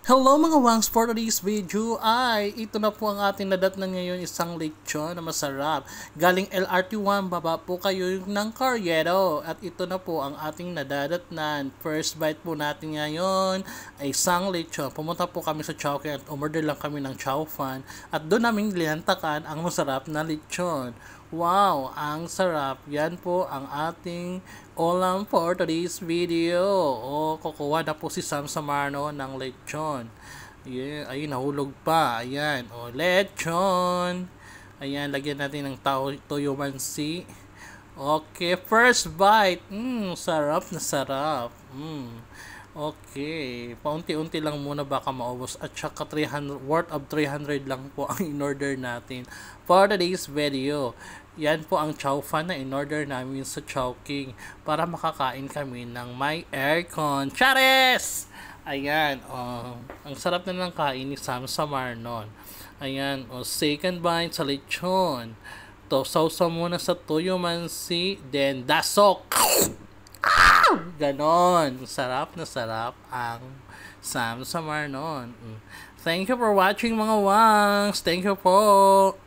Hello mga wangs, for today's video ay ito na po ang ating nadatnan ngayon, isang lechon na masarap. Galing LRT1, baba po kayo ng Carriedo at ito na po ang ating nadadatnan. First bite po natin ngayon ay isang lechon. Pumunta po kami sa Chowking at umorder lang kami ng chow fan at doon namin linantakan ang masarap na lechon. Wow, ang sarap. Yan po ang ating ulam for today's video. O, kukuha na po si Sam Samarno ng lechon. Ayan, ayun, nahulog pa. Ayan, o, lechon. Ayan, lagyan natin ng toyo mansi. Okay, first bite. Sarap na sarap. Okay, paunti-unti lang muna baka maubos at saka 300, worth of 300 lang po ang in-order natin for today's video. Yan po ang chow fan na in-order namin sa Chowking para makakain kami ng may aircon. Chares! Ayan, ang sarap na ng kain ni Sam Samarnon. Ayan, second bite sa lechon. To, sausaw muna sa toyo mansi, then dasok. Ganon. Sarap na sarap ang Sam Samarnon. Thank you for watching mga wangs. Thank you po.